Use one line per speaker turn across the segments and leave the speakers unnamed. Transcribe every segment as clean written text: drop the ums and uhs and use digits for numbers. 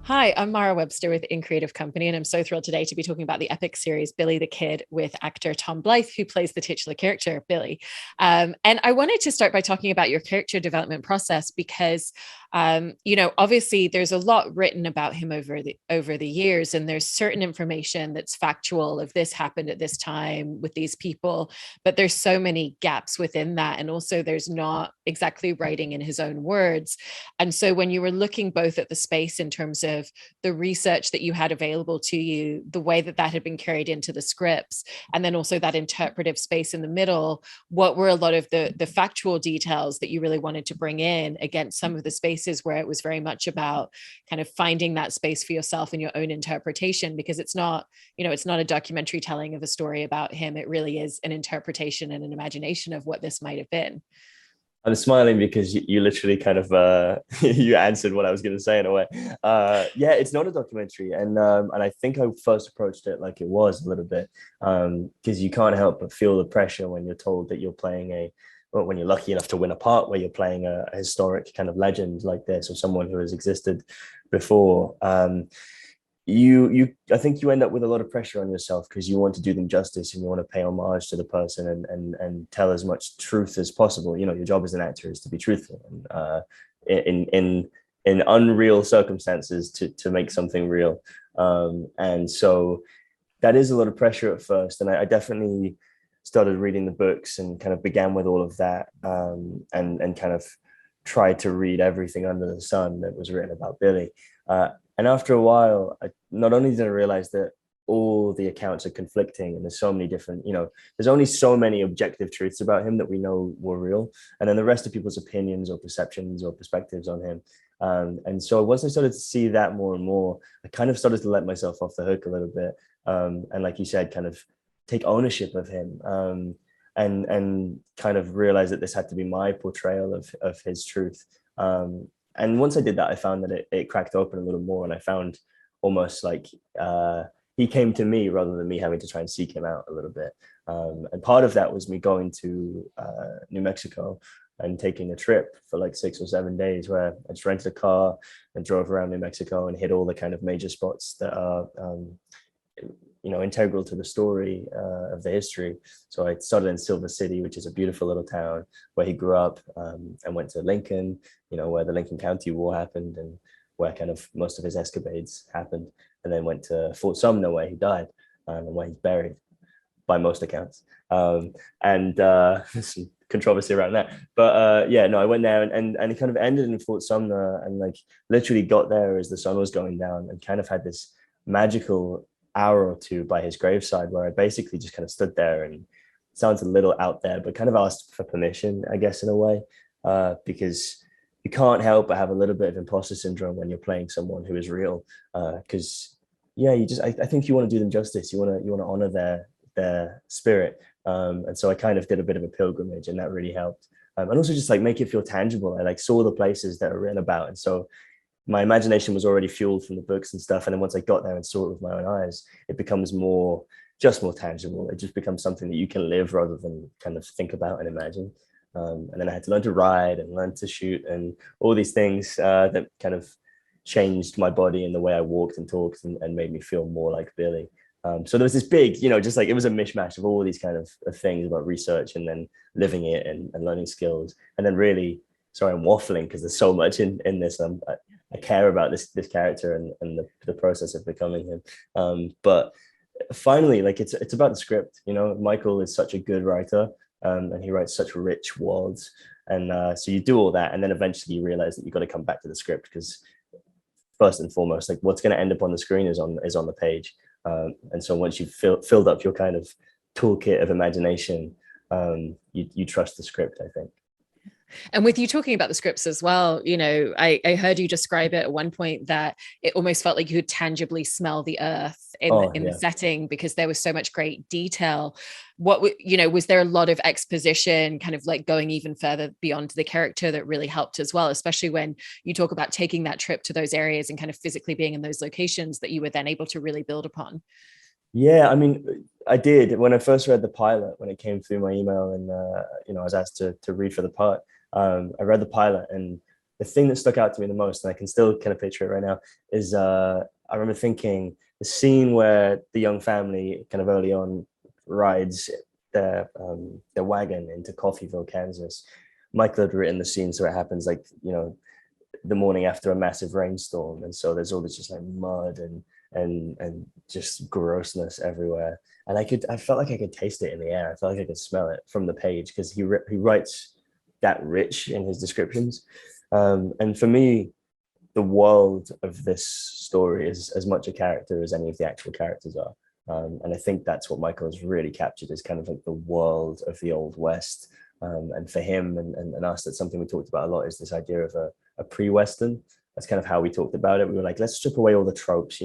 Hi, I'm Mara Webster with In Creative Company, and I'm so thrilled today to be talking about the EPIX series Billy the Kid with actor Tom Blyth, who plays the titular character, Billy. And I wanted to start by talking about your character development process because, obviously there's a lot written about him over the years, and there's certain information that's factual of this happened at this time with these people, but there's so many gaps within that, and also there's not exactly writing in his own words. And so when you were looking both at the space in terms of the research that you had available to you, the way that that had been carried into the scripts, and then also that interpretive space in the middle, what were a lot of the factual details that you really wanted to bring in against some of the spaces where it was very much about kind of finding that space for yourself and your own interpretation? Because it's not a documentary telling of a story about him. It really is an interpretation and an imagination of what this might have been.
I'm smiling because you literally kind of you answered what I was going to say in a way. Yeah, it's not a documentary, and I think I first approached it like it was a little bit because you can't help but feel the pressure when you're told that you're playing or when you're lucky enough to win a part where you're playing a historic kind of legend like this or someone who has existed before. I think you end up with a lot of pressure on yourself because you want to do them justice and you want to pay homage to the person and tell as much truth as possible. You know, your job as an actor is to be truthful and in unreal circumstances to make something real. And so that is a lot of pressure at first, and I definitely started reading the books and kind of began with all of that, and kind of tried to read everything under the sun that was written about Billy. And after a while, not only did I realize that all the accounts are conflicting and there's so many different, there's only so many objective truths about him that we know were real. And then the rest of people's opinions or perceptions or perspectives on him. And so once I started to see that more and more, I kind of started to let myself off the hook a little bit. And like you said, kind of take ownership of him. And kind of realize that this had to be my portrayal of his truth. And once I did that, I found that it cracked open a little more, and I found almost like he came to me rather than me having to try and seek him out a little bit. And part of that was me going to New Mexico and taking a trip for like 6 or 7 days where I just rented a car and drove around New Mexico and hit all the kind of major spots that are integral to the story of the history. So I started in Silver City, which is a beautiful little town where he grew up, and went to Lincoln, where the Lincoln County War happened and where kind of most of his escapades happened, and then went to Fort Sumner where he died, and where he's buried by most accounts. And some controversy around that, but yeah, no, I went there and it kind of ended in Fort Sumner, and like literally got there as the sun was going down, and kind of had this magical hour or two by his graveside where I basically just kind of stood there, and it sounds a little out there, but kind of asked for permission, I guess, in a way, because you can't help but have a little bit of imposter syndrome when you're playing someone who is real, because yeah, I think you want to do them justice. You want to honor their spirit, and so I kind of did a bit of a pilgrimage, and that really helped, and also just like make it feel tangible. I like saw the places that are written about, and so my imagination was already fueled from the books and stuff. And then once I got there and saw it with my own eyes, it becomes more tangible. It just becomes something that you can live rather than kind of think about and imagine. And then I had to learn to ride and learn to shoot and all these things that kind of changed my body and the way I walked and talked, and made me feel more like Billy. So there was this big, just like it was a mishmash of all these kind of things about research and then living it and learning skills. And then really, sorry, I'm waffling because there's so much in this. I care about this character and the process of becoming him. But finally, like it's about the script. Michael is such a good writer, and he writes such rich worlds. And so you do all that, and then eventually you realize that you've got to come back to the script, because first and foremost, like what's going to end up on the screen is on the page. And so once you've filled up your kind of toolkit of imagination, you trust the script, I think.
And with you talking about the scripts as well, I heard you describe it at one point that it almost felt like you could tangibly smell the earth in the setting because there was so much great detail. Was there a lot of exposition kind of like going even further beyond the character that really helped as well, especially when you talk about taking that trip to those areas and kind of physically being in those locations that you were then able to really build upon?
Yeah, I mean, I did when I first read the pilot, when it came through my email, and I was asked to read for the part. I read the pilot, and the thing that stuck out to me the most, and I can still kind of picture it right now, is I remember thinking the scene where the young family kind of early on rides their wagon into Coffeyville, Kansas. Michael had written the scene so it happens like, the morning after a massive rainstorm, and so there's all this just like mud and just grossness everywhere. And I felt like I could taste it in the air. I felt like I could smell it from the page, because he writes that rich in his descriptions. And for me, the world of this story is as much a character as any of the actual characters are. And I think that's what Michael has really captured, is kind of like the world of the Old West. And for him and us, that's something we talked about a lot, is this idea of a pre-Western. That's kind of how we talked about it. We were like, let's strip away all the tropes.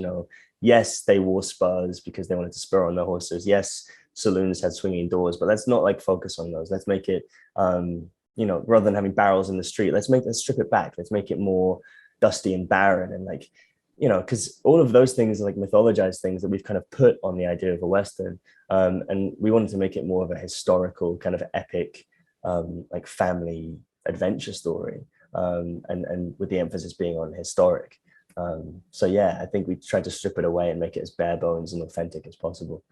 Yes, they wore spurs because they wanted to spur on their horses. Yes, saloons had swinging doors, but let's not like focus on those. Let's make it, rather than having barrels in the street, let's strip it back. Let's make it more dusty and barren, and like, because all of those things are like mythologized things that we've kind of put on the idea of a Western. And we wanted to make it more of a historical kind of epic, like family adventure story. And with the emphasis being on historic. So yeah, I think we tried to strip it away and make it as bare bones and authentic as possible.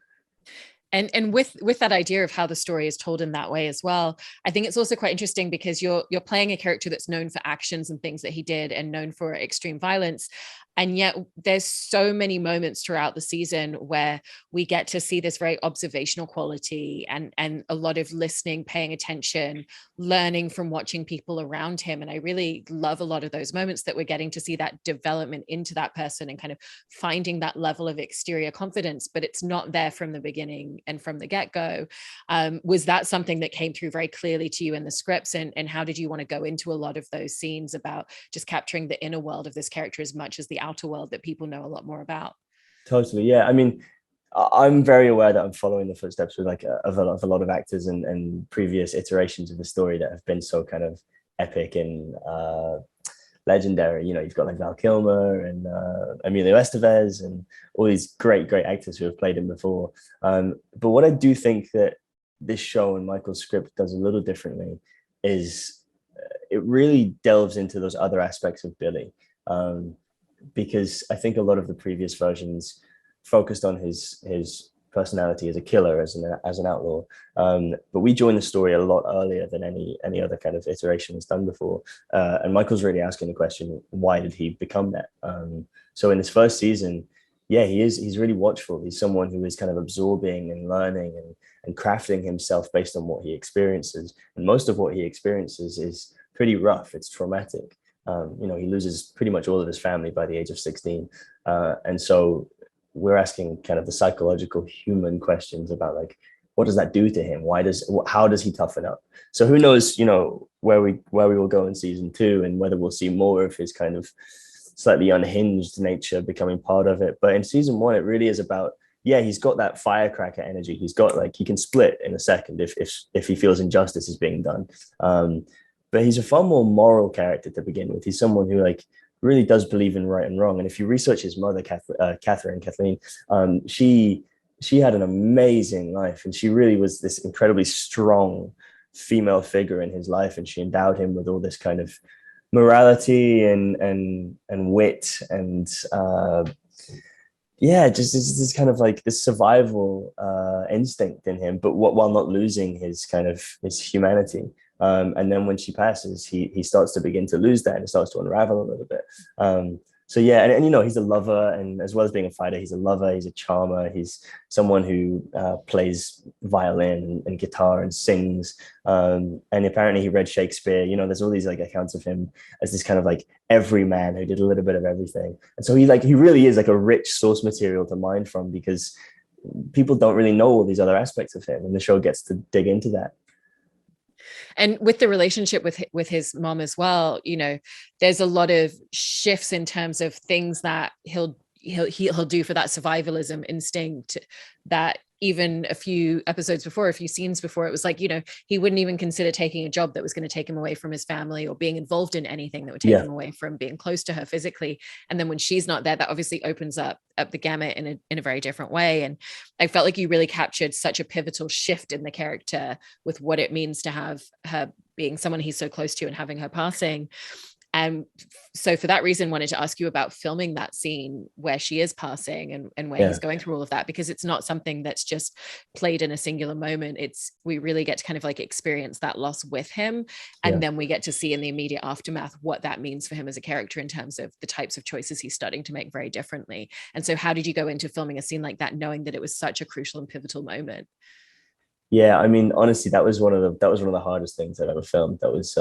And with that idea of how the story is told in that way as well, I think it's also quite interesting, because you're playing a character that's known for actions and things that he did, and known for extreme violence. And yet there's so many moments throughout the season where we get to see this very observational quality and a lot of listening, paying attention, learning from watching people around him. And I really love a lot of those moments that we're getting to see that development into that person and kind of finding that level of exterior confidence, but it's not there from the beginning and from the get-go. Was that something that came through very clearly to you in the scripts? And how did you want to go into a lot of those scenes about just capturing the inner world of this character as much as the outer world that people know a lot more about?
Totally, yeah. I mean, I'm very aware that I'm following the footsteps with like of a lot of actors and previous iterations of the story that have been so kind of epic and legendary. You've got like Val Kilmer and Emilio Estevez and all these great actors who have played him before. But what I do think that this show and Michael's script does a little differently is it really delves into those other aspects of Billy. Because I think a lot of the previous versions focused on his personality as a killer, as an outlaw. But we joined the story a lot earlier than any other kind of iteration has done before. And Michael's really asking the question, why did he become that? So in this first season, yeah, he's really watchful. He's someone who is kind of absorbing and learning and crafting himself based on what he experiences. And most of what he experiences is pretty rough. It's traumatic. He loses pretty much all of his family by the age of 16. And so we're asking kind of the psychological human questions about like, what does that do to him? How does he toughen up? So who knows, where we will go in season 2 and whether we'll see more of his kind of slightly unhinged nature becoming part of it. But in season 1, it really is about, yeah, he's got that firecracker energy. He's got like, he can split in a second if he feels injustice is being done. But he's a far more moral character to begin with. He's someone who like really does believe in right and wrong. And if you research his mother, Kathleen, she had an amazing life, and she really was this incredibly strong female figure in his life, and she endowed him with all this kind of morality and wit and just this kind of like this survival instinct in him, but while not losing his humanity. And then when she passes, he starts to begin to lose that, and it starts to unravel a little bit. So yeah, and he's a lover, and as well as being a fighter, he's a lover, he's a charmer, he's someone who plays violin and guitar and sings. And apparently he read Shakespeare. There's all these like accounts of him as this kind of like everyman who did a little bit of everything. And so he really is like a rich source material to mine from, because people don't really know all these other aspects of him, and the show gets to dig into that.
And with the relationship with his mom as well, there's a lot of shifts in terms of things that he'll do for that survivalism instinct, that even a few scenes before, it was like, he wouldn't even consider taking a job that was going to take him away from his family, or being involved in anything that would take him away from being close to her physically. And then when she's not there, that obviously opens up the gamut in a very different way. And I felt like you really captured such a pivotal shift in the character with what it means to have her being someone he's so close to and having her passing. And so for that reason, wanted to ask you about filming that scene where she is passing and where he's going through all of that, because it's not something that's just played in a singular moment. We really get to kind of like experience that loss with him. And then we get to see in the immediate aftermath what that means for him as a character in terms of the types of choices he's starting to make very differently. And so how did you go into filming a scene like that, knowing that it was such a crucial and pivotal moment?
Yeah, I mean, honestly, that was one of the hardest things I've ever filmed. That was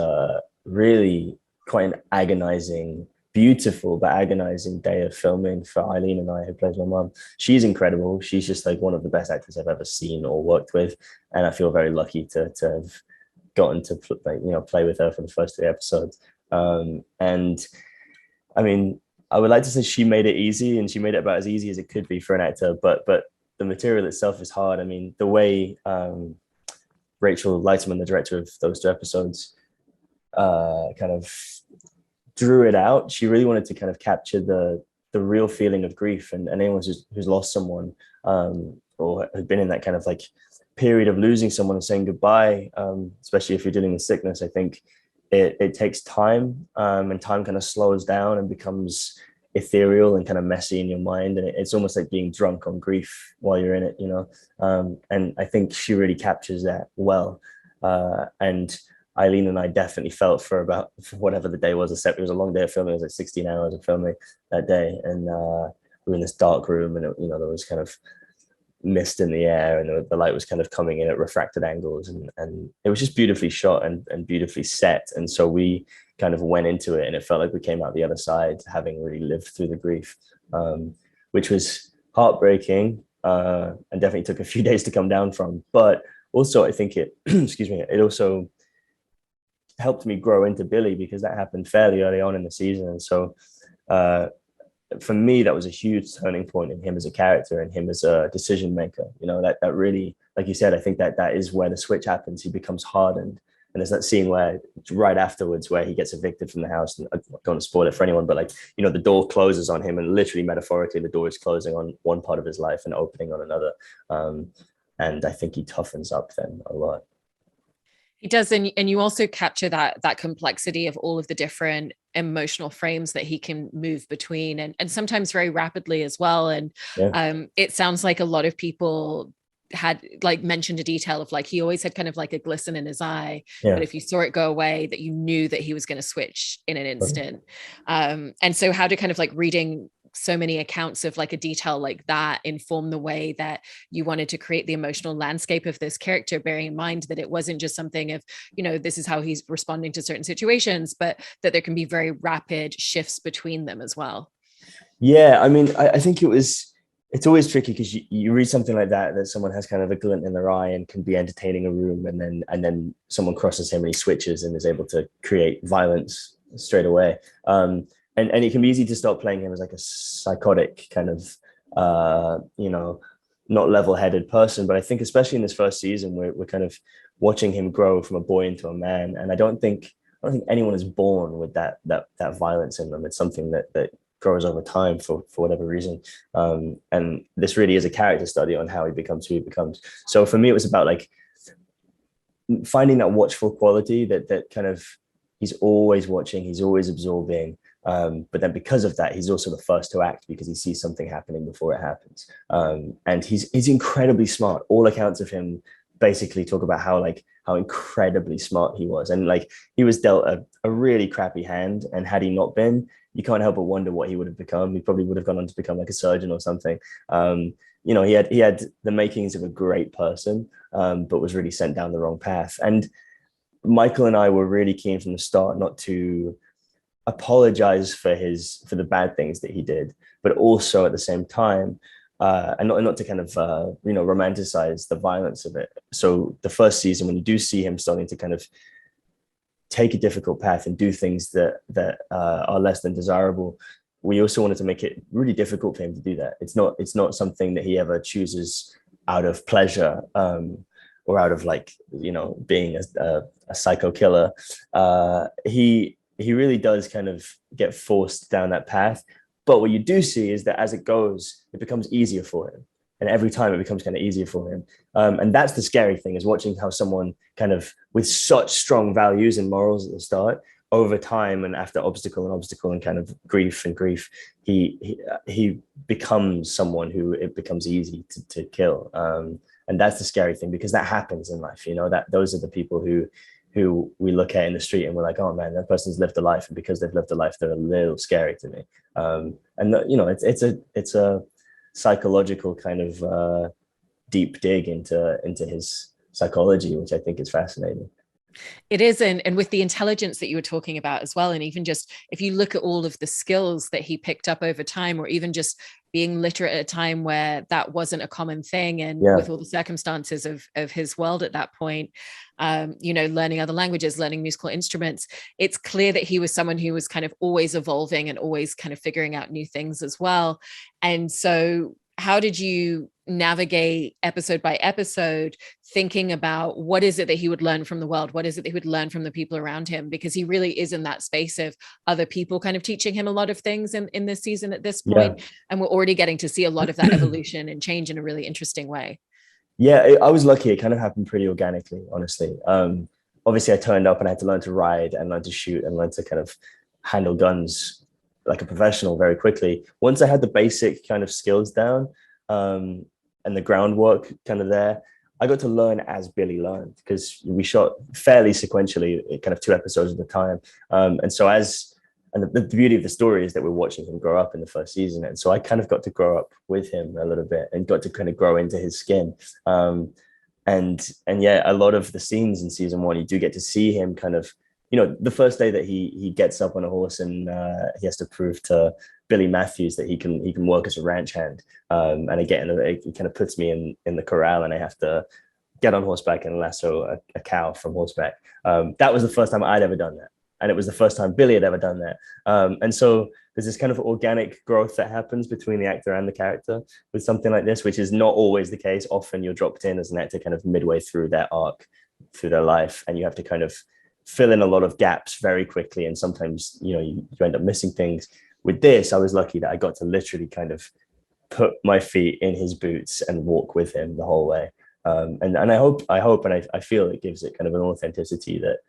really quite an agonizing, beautiful but agonizing day of filming for Eileen and I, who plays my mom. She's incredible. She's just like one of the best actors I've ever seen or worked with, and I feel very lucky to have gotten to play with her for the first 3 episodes. And I mean, I would like to say she made it easy, and she made it about as easy as it could be for an actor, but the material itself is hard. I mean, the way Rachel Leiterman, the director of those 2 episodes, kind of drew it out. She really wanted to kind of capture the real feeling of grief, and anyone who's lost someone, or had been in that kind of like period of losing someone and saying goodbye, especially if you're dealing with sickness. I think it takes time, and time kind of slows down and becomes ethereal and kind of messy in your mind, and it's almost like being drunk on grief while you're in it, and I think she really captures that well. And Eileen and I definitely felt for whatever the day was, except it was a long day of filming. It was like 16 hours of filming that day, and we were in this dark room, and there was kind of mist in the air, and the light was kind of coming in at refracted angles, and it was just beautifully shot and beautifully set. And so we kind of went into it, and it felt like we came out the other side having really lived through the grief, which was heartbreaking, and definitely took a few days to come down from. But also I think it excuse me, it also helped me grow into Billy, because that happened fairly early on in the season. And so for me, that was a huge turning point in him as a character and him as a decision maker. That really, like you said, I think that is where the switch happens. He becomes hardened. And there's that scene where right afterwards where he gets evicted from the house, and I'm not going to spoil it for anyone, but the door closes on him, and literally metaphorically the door is closing on one part of his life and opening on another. And I think he toughens up then a lot.
He does, and you also capture that complexity of all of the different emotional frames that he can move between, and sometimes very rapidly as well. And it sounds like a lot of people had mentioned a detail of he always had kind of like a glisten in his eye, but if you saw it go away, that you knew that he was going to switch in an instant. And so how to kind of reading so many accounts of a detail like that inform the way that you wanted to create the emotional landscape of this character, bearing in mind that it wasn't just something of, this is how he's responding to certain situations, but that there can be very rapid shifts between them as well.
Yeah, I mean, I think it's always tricky, because you read something like that someone has kind of a glint in their eye and can be entertaining a room, and then someone crosses him and he switches and is able to create violence straight away. And it can be easy to start playing him as like a psychotic kind of, not level-headed person. But I think especially in this first season, we're kind of watching him grow from a boy into a man. And I don't think anyone is born with that violence in them. It's something that grows over time for whatever reason. And this really is a character study on how he becomes who he becomes. So for me, it was about finding that watchful quality that kind of, he's always watching, he's always absorbing. But then because of that, he's also the first to act, because he sees something happening before it happens. And he's incredibly smart. All accounts of him basically talk about how incredibly smart he was. And he was dealt a really crappy hand. And had he not been, you can't help but wonder what he would have become. He probably would have gone on to become like a surgeon or something. He had the makings of a great person, but was really sent down the wrong path. And Michael and I were really keen from the start not to apologize for the bad things that he did, but also at the same time, and not to kind of romanticize the violence of it. So the first season, when you do see him starting to kind of take a difficult path and do things that are less than desirable, we also wanted to make it really difficult for him to do that. It's not something that he ever chooses out of pleasure, or out of being a psycho killer. He really does kind of get forced down that path. But what you do see is that as it goes, it becomes easier for him. And every time it becomes kind of easier for him. And that's the scary thing, is watching how someone kind of with such strong values and morals at the start over time and after obstacle and obstacle and kind of grief and grief, he becomes someone who it becomes easy to kill. And that's the scary thing, because that happens in life, that those are the people who we look at in the street and we're like, oh man, that person's lived a life, and because they've lived a life, they're a little scary to me. It's a psychological kind of deep dig into his psychology, which I think is fascinating.
It is. And with the intelligence that you were talking about as well, and even just if you look at all of the skills that he picked up over time, or even just being literate at a time where that wasn't a common thing, and with all the circumstances of his world at that point, learning other languages, learning musical instruments, it's clear that he was someone who was kind of always evolving and always kind of figuring out new things as well. And so how did you navigate episode by episode, thinking about what is it that he would learn from the world? What is it that he would learn from the people around him? Because he really is in that space of other people kind of teaching him a lot of things in this season at this point. Yeah. And we're already getting to see a lot of that evolution and change in a really interesting way.
Yeah, I was lucky. It kind of happened pretty organically, honestly. Obviously, I turned up and I had to learn to ride and learn to shoot and learn to kind of handle guns like a professional very quickly. Once I had the basic kind of skills down, and the groundwork kind of there, I got to learn as Billy learned, because we shot fairly sequentially, kind of 2 episodes at a time. And the beauty of the story is that we're watching him grow up in the first season. And so I kind of got to grow up with him a little bit and got to kind of grow into his skin. And yeah, a lot of the scenes in season 1, you do get to see him kind of, the first day that he gets up on a horse and he has to prove to Billy Matthews that he can work as a ranch hand. And again, it kind of puts me in the corral, and I have to get on horseback and lasso a cow from horseback. That was the first time I'd ever done that. And it was the first time Billy had ever done that. And so there's this kind of organic growth that happens between the actor and the character with something like this, which is not always the case. Often you're dropped in as an actor kind of midway through their arc, through their life, and you have to kind of fill in a lot of gaps very quickly. And sometimes, you end up missing things. With this, I was lucky that I got to literally kind of put my feet in his boots and walk with him the whole way. And I hope and I feel it gives it kind of an authenticity that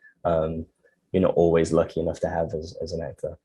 you're not always lucky enough to have as an actor.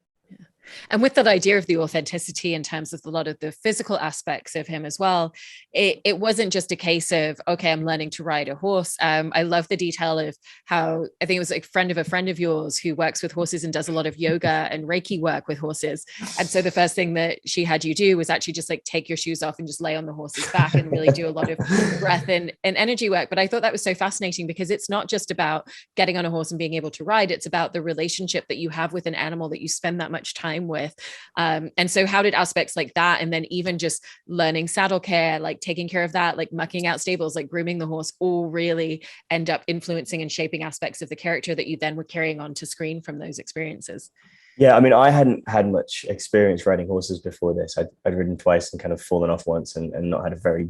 And with that idea of the authenticity in terms of a lot of the physical aspects of him as well, it wasn't just a case of, okay, I'm learning to ride a horse. I love the detail of how, I think it was a friend of yours who works with horses and does a lot of yoga and Reiki work with horses. And so the first thing that she had you do was actually just like take your shoes off and just lay on the horse's back and really do a lot of breath and energy work. But I thought that was so fascinating, because it's not just about getting on a horse and being able to ride. It's about the relationship that you have with an animal that you spend that much time with. And so how did aspects like that, and then even just learning saddle care, like taking care of that, like mucking out stables, like grooming the horse, all really end up influencing and shaping aspects of the character that you then were carrying on to screen from those experiences?
Yeah, I mean, I hadn't had much experience riding horses before this. I'd ridden twice and kind of fallen off once and not had a very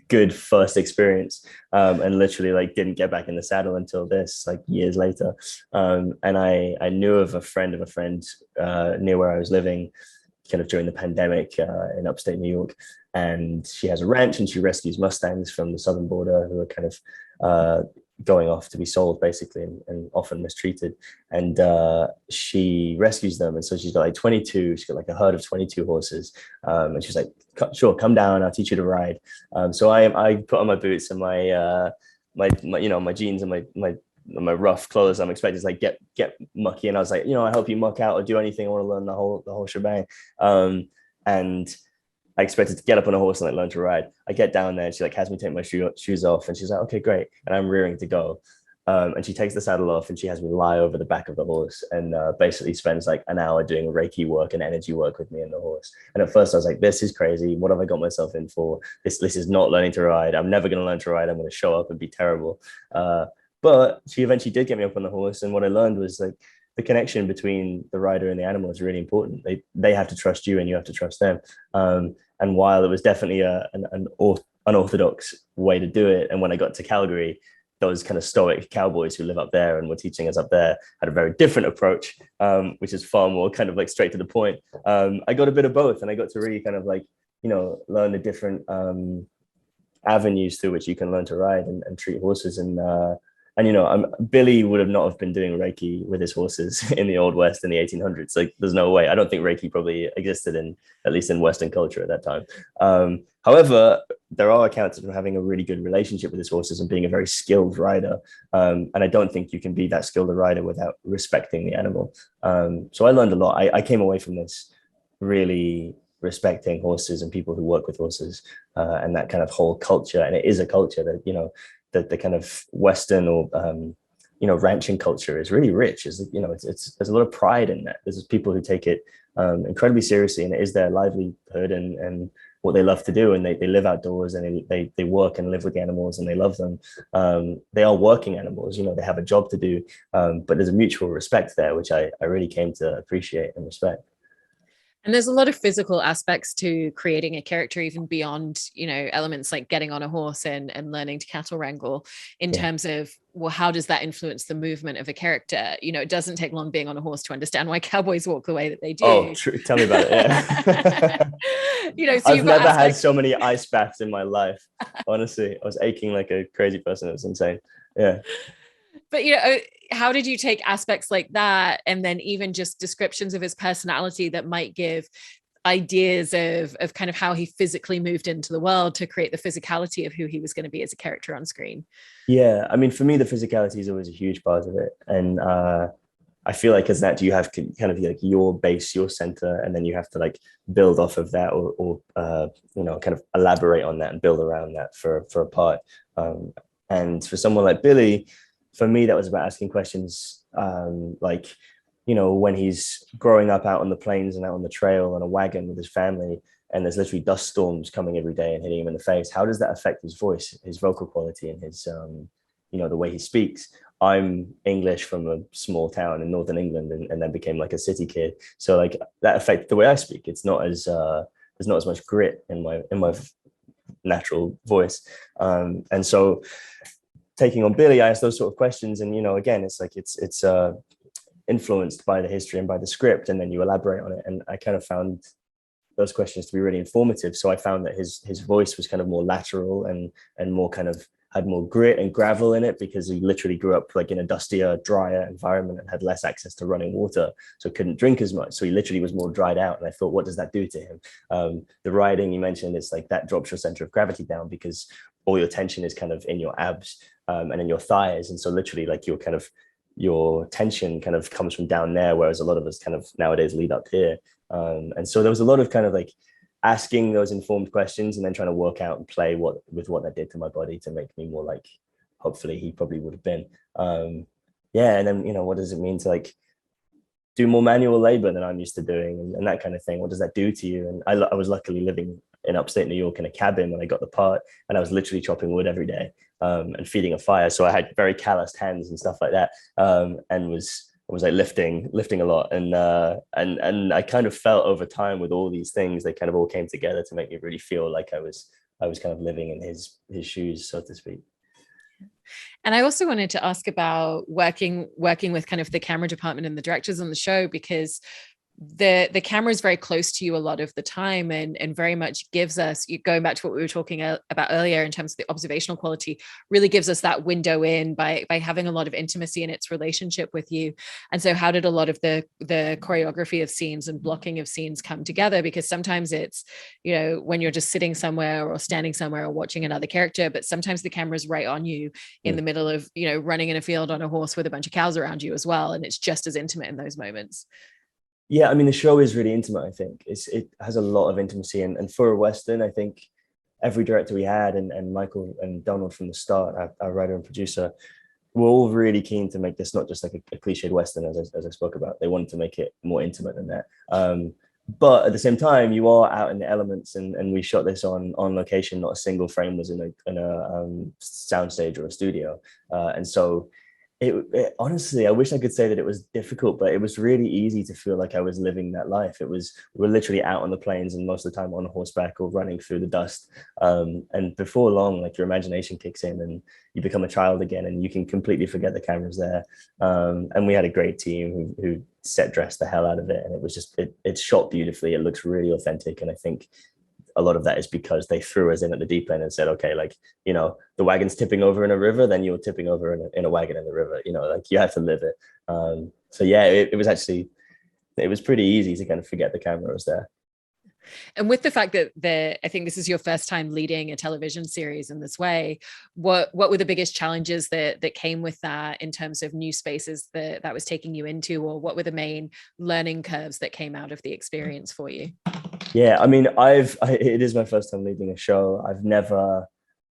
good first experience, and literally like didn't get back in the saddle until this, like years later. And I knew of a friend near where I was living kind of during the pandemic, in upstate New York, and she has a ranch and she rescues Mustangs from the southern border who are kind of going off to be sold basically, and often mistreated. And she rescues them, and so she's got like 22, she's got like a herd of 22 horses, and she's like, sure, come down, I'll teach you to ride. So I put on my boots and my my jeans and my rough clothes. I'm expected to like get mucky, and I was like, I help you muck out or do anything. I want to learn the whole shebang. And I expected to get up on a horse and like learn to ride. I get down there and she like has me take my shoes off, and she's like, okay, great. And I'm rearing to go. And she takes the saddle off and she has me lie over the back of the horse and basically spends like an hour doing Reiki work and energy work with me and the horse. And at first I was like, this is crazy. What have I got myself in for? This is not learning to ride. I'm never going to learn to ride. I'm going to show up and be terrible. But she eventually did get me up on the horse. And what I learned was like the connection between the rider and the animal is really important. They have to trust you and you have to trust them. And while it was definitely an unorthodox way to do it, and when I got to Calgary, those kind of stoic cowboys who live up there and were teaching us up there had a very different approach, which is far more kind of like straight to the point. I got a bit of both, and I got to really kind of like, learn the different avenues through which you can learn to ride and treat horses. And And Billy would have not have been doing Reiki with his horses in the Old West in the 1800s. Like, there's no way. I don't think Reiki probably existed in, at least in Western culture at that time. However, there are accounts of him having a really good relationship with his horses and being a very skilled rider. And I don't think you can be that skilled a rider without respecting the animal. So I learned a lot. I came away from this really respecting horses and people who work with horses, and that kind of whole culture. And it is a culture that, that the kind of Western or ranching culture is really rich. It's there's a lot of pride in that. There's people who take it incredibly seriously, and it is their livelihood and what they love to do, and they live outdoors, and they work and live with the animals, and they love them. They are working animals, they have a job to do, but there's a mutual respect there, which I really came to appreciate and respect.
And there's a lot of physical aspects to creating a character, even beyond, elements like getting on a horse and learning to cattle wrangle, in terms of, well, how does that influence the movement of a character? It doesn't take long being on a horse to understand why cowboys walk the way that they do.
Oh, true. Tell me about it. Yeah. So I've never had so many ice baths in my life. Honestly, I was aching like a crazy person. It was insane. Yeah.
But how did you take aspects like that, and then even just descriptions of his personality that might give ideas of kind of how he physically moved into the world to create the physicality of who he was going to be as a character on screen?
Yeah, I mean, for me, the physicality is always a huge part of it. And I feel like as that, you have kind of like your base, your center, and then you have to like build off of that, or kind of elaborate on that and build around that for a part. And for someone like Billy, for me, that was about asking questions, like, when he's growing up out on the plains and out on the trail on a wagon with his family, and there's literally dust storms coming every day and hitting him in the face. How does that affect his voice, his vocal quality, and his, the way he speaks? I'm English from a small town in Northern England, and then became like a city kid. So like that affected the way I speak. It's not as there's not as much grit in my natural voice, and so taking on Billy, I asked those sort of questions, and again, it's like it's influenced by the history and by the script, and then you elaborate on it. And I kind of found those questions to be really informative. So I found that his voice was kind of more lateral and more kind of had more grit and gravel in it, because he literally grew up like in a dustier, drier environment and had less access to running water, so couldn't drink as much. So he literally was more dried out. And I thought, what does that do to him? The riding you mentioned, it's like that drops your center of gravity down, because all your tension is kind of in your abs and in your thighs. And so literally like your tension kind of comes from down there, whereas a lot of us kind of nowadays lead up here. And so there was a lot of kind of like asking those informed questions, and then trying to work out and play what that did to my body to make me more like, hopefully he probably would have been. And then, what does it mean to like do more manual labor than I'm used to doing, and that kind of thing? What does that do to you? And I was luckily living in upstate New York in a cabin when I got the part, and I was literally chopping wood every day, and feeding a fire. So I had very calloused hands and stuff like that, and was like lifting a lot. And I kind of felt over time with all these things, they kind of all came together to make me really feel like I was kind of living in his shoes, so to speak.
And I also wanted to ask about working with kind of the camera department and the directors on the show, because the camera is very close to you a lot of the time, and very much gives us, going back to what we were talking about earlier in terms of the observational quality, really gives us that window in by having a lot of intimacy in its relationship with you. And so how did a lot of the choreography of scenes and blocking of scenes come together? Because sometimes it's, when you're just sitting somewhere or standing somewhere or watching another character, but sometimes the camera's right on you in the middle of, running in a field on a horse with a bunch of cows around you as well. And it's just as intimate in those moments.
Yeah, I mean, the show is really intimate. I think it has a lot of intimacy, and for a Western, I think every director we had, and Michael and Donald from the start, our writer and producer, were all really keen to make this not just like a cliched Western, as I spoke about. They wanted to make it more intimate than that. But at the same time, you are out in the elements, and we shot this on location. Not a single frame was in a soundstage or a studio, and so. It honestly, I wish I could say that it was difficult, but it was really easy to feel like I was living that life. We were literally out on the plains, and most of the time on horseback or running through the dust. And before long, like your imagination kicks in, and you become a child again, and you can completely forget the camera's there. And we had a great team who set dressed the hell out of it, and it was just it shot beautifully. It looks really authentic, and I think a lot of that is because they threw us in at the deep end and said, okay, like, you know, the wagon's tipping over in a river, then you're tipping over in a wagon in the river, you know, like you have to live it. So yeah, it was actually, it was pretty easy to kind of forget the camera was there.
And with the fact that I think this is your first time leading a television series in this way, what were the biggest challenges that came with that in terms of new spaces that was taking you into, or what were the main learning curves that came out of the experience for you?
Yeah, I mean, it is my first time leading a show. I've never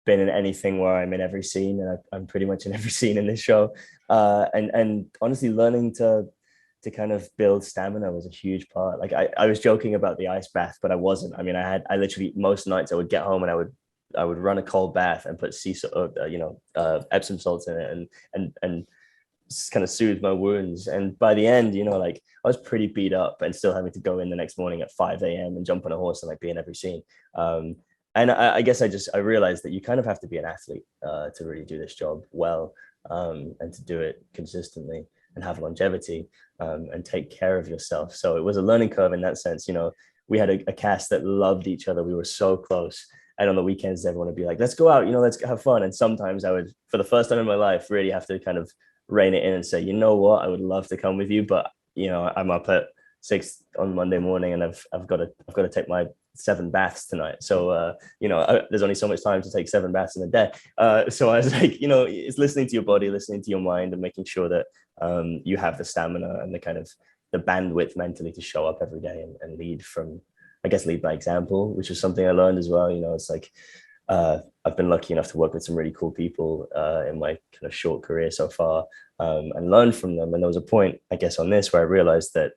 been in anything where I'm in every scene, and I'm pretty much in every scene in this show. And honestly, learning to kind of build stamina was a huge part. Like I was joking about the ice bath, but I wasn't. I mean, I literally most nights I would get home and I would run a cold bath and put sea salt, Epsom salts in it, and kind of soothe my wounds. And by the end, you know, like I was pretty beat up and still having to go in the next morning at 5 a.m. and jump on a horse and like be in every scene. And I guess I realized that you kind of have to be an athlete to really do this job well, and to do it consistently and have longevity, and take care of yourself. So it was a learning curve in that sense. You know, we had a cast that loved each other. We were so close. And on the weekends, everyone would be like, let's go out, you know, let's have fun. And sometimes I would, for the first time in my life, really have to kind of rein it in and say, you know what, I would love to come with you, but you know, I'm up at 6 on Monday morning and I've got to take my 7 baths tonight. So you know, there's only so much time to take 7 baths in a day. So I was like, you know, it's listening to your body, listening to your mind, and making sure that you have the stamina and the kind of the bandwidth mentally to show up every day and lead from, I guess, lead by example, which was something I learned as well. You know, it's like I've been lucky enough to work with some really cool people in my kind of short career so far, and learn from them. And there was a point, I guess, on this where I realized that,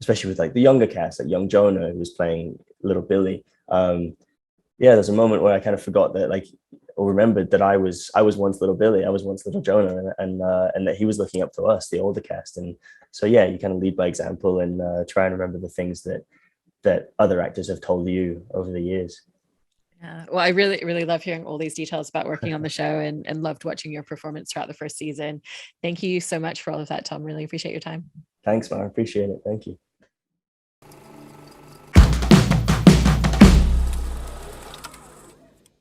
especially with like the younger cast, like young Jonah, who was playing little Billy. Yeah, there's a moment where I kind of forgot that, like, or remembered that I was once little Billy, I was once little Jonah, and that he was looking up to us, the older cast. And so yeah, you kind of lead by example and try and remember the things that other actors have told you over the years.
Yeah. Well, I really, really love hearing all these details about working on the show, and loved watching your performance throughout the first season. Thank you so much for all of that, Tom. Really appreciate your time.
Thanks, man. I appreciate it. Thank you.